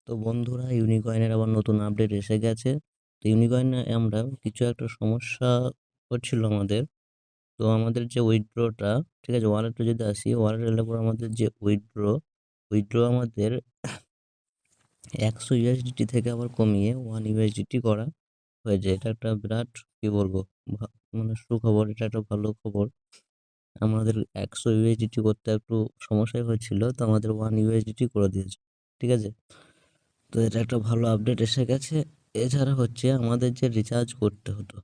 তো বন্ধুরা, ইউনিকয়েনের আবার নতুন আপডেট এসে গেছে। তো ইউনিকয়েনে আমরা কিছু একটা সমস্যা হচ্ছিল আমাদের। তো আমাদের যে উইথড্রটা, ঠিক আছে, ওয়ালেটে যদি আসি, ওয়ালেট এলে পর আমাদের যে উইথড্র আমাদের 100 ইউএসডিটি থেকে আবার কমিয়ে 1 ইউএসডিটি করা হয়েছে। এটা একটা বিরাট, কি বলবো, মানে সুখবর। এটা একটা ভালো খবর। আমাদের 100 ইউএসডিটি করতে একটু সমস্যাই হয়েছিল, তো আমাদের 1 ইউএসডিটি করে দিয়েছে। ঠিক আছে, তো এটা একটা ভালো আপডেট এসে গেছে। এছাড়া হচ্ছে আমাদের যে রিচার্জ করতে হতো,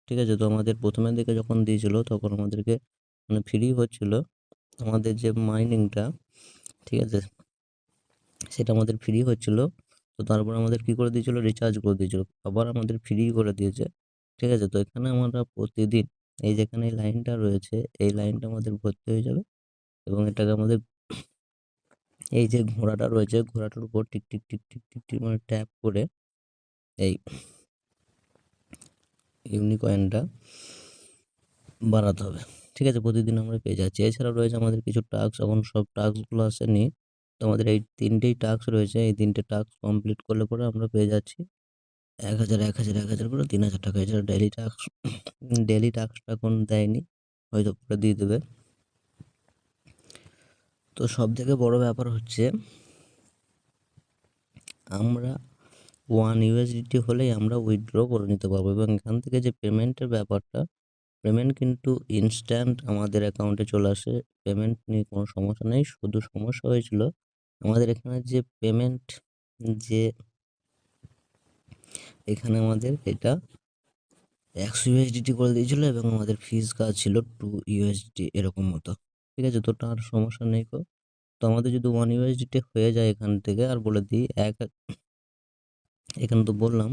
ঠিক আছে, তো আমাদের প্রথমের দিকে যখন দিয়েছিল তখন আমাদেরকে মানে ফ্রি হচ্ছিল আমাদের যে মাইনিংটা, ঠিক আছে, সেটা আমাদের ফ্রি হচ্ছিল। তো তারপর আমাদের কি করে দিয়েছিল, রিচার্জ করে দিয়েছিল, আবার আমাদের ফ্রি করে দিয়েছে। ঠিক আছে, তো এখানে আমরা প্রতিদিন এই যেখানে এই লাইনটা রয়েছে, এই লাইনটা আমাদের ভর্তি হয়ে যাবে এবং এটাকে আমাদের এই যে ঘোড়াটা রয়েছে, ঘোড়াটার উপর tick tick tick tick tick tick মানে ট্যাপ করে এই ইউনিকয়েনটা বাড়াতে হবে। ঠিক আছে, প্রতিদিন আমরা পেয়ে যাচ্ছি। এছাড়া রয়েছে আমাদের কিছু টাস্ক, এখন সব টাস্কগুলো আসেনি। তো আমাদের এই 3টেই টাস্ক রয়েছে, এই 3টে টাস্ক কমপ্লিট করলে পরে আমরা পেয়ে যাচ্ছি 1,000 1,000 1,000 করে 3,000 টাকা। এছাড়া ডেলি টাস্কটা এখন দেয়নি, হয়তো পরে দিয়ে দেবে। তো সব থেকে বড় ব্যাপার হচ্ছে আমরা 1 ইউএসডিটি হলেই আমরা উইথড্র করে নিতে পারবো এবং এখান থেকে যে পেমেন্টের ব্যাপারটা, পেমেন্ট কিন্তু ইনস্ট্যান্ট আমাদের অ্যাকাউন্টে চলে আসে। পেমেন্ট নিয়ে কোনো সমস্যা নেই। শুধু সমস্যা হয়েছিল আমাদের এখানে যে পেমেন্ট, যে এখানে আমাদের এটা 100 ইউএসডিটি করে দিয়েছিল এবং আমাদের ফিস কাজ ছিল 2 ইউএসডি এরকম মতো। ঠিক আছে, তো তার সমস্যা নেই কো। তো আমাদের যদি 1 ইউএসডিটি হয়ে যায় এখান থেকে, আর বলে দিই এখানে তো বললাম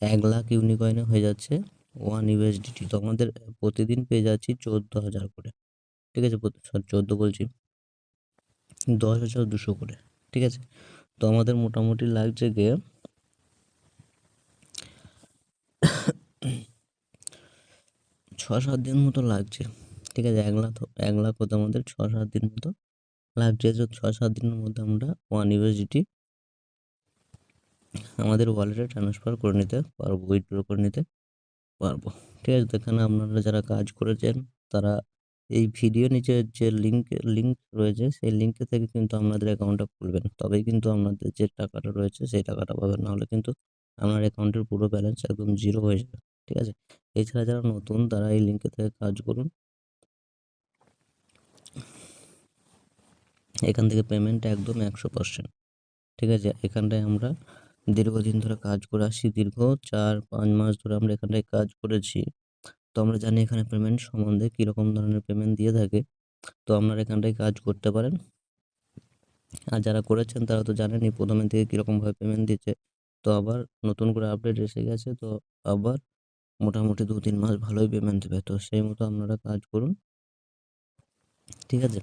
1,00,000 ইউনিকয়েনে হয়ে যাচ্ছে 1 ইউএসডিটি। তো আমাদের প্রতিদিন পেয়ে যাচ্ছি 14,000 করে। ঠিক আছে, 14 বলছি, 10,200 করে। ঠিক আছে, তো আমাদের মোটামুটি লাগছে গিয়ে 6-7 দিন মতো লাগছে। ঠিক আছে, 1,00,000 হতে আমাদের 6-7 দিন মতো লাগছে। যে 6-7 দিনের মধ্যে আমরা 1 ইউএসডিটি আমাদের ওয়ালেটে ট্রান্সফার করে নিতে পারবো, উইথড্র করে নিতে পারবো। ঠিক আছে, তো এখানে আপনারা যারা কাজ করেছেন তারা এই ভিডিও নিচে যে লিঙ্ক রয়েছে, সেই লিঙ্কে থেকে কিন্তু আপনাদের অ্যাকাউন্টটা খুলবেন, তবেই কিন্তু আপনাদের যে টাকাটা রয়েছে সেই টাকাটা পাবেন, নাহলে কিন্তু আপনার অ্যাকাউন্টের পুরো ব্যালেন্স একদম জিরো হয়ে যাবে। ঠিক আছে, এছাড়া যারা নতুন তারা এই লিঙ্কে থেকে কাজ করুন। এখান থেকে পেমেন্ট একদম 100%। ঠিক আছে, এখানটায় আমরা দীর্ঘদিন ধরে কাজ করে আসছি, দীর্ঘ 4-5 মাস ধরে আমরা এখানটায় কাজ করেছি। তো আমরা জানি এখানে পেমেন্ট সম্বন্ধে কীরকম ধরনের পেমেন্ট দিয়ে থাকে। তো আপনারা এখানটায় কাজ করতে পারেন। আর যারা করেছেন তারা তো জানেনই প্রথমের দিকে কীরকমভাবে পেমেন্ট দিচ্ছে। তো আবার নতুন করে আপডেট এসে গেছে, তো আবার মোটামুটি 2-3 মাস ভালোই পেমেন্ট দেবে। তো সেই মতো আপনারা কাজ করুন। ঠিক আছে।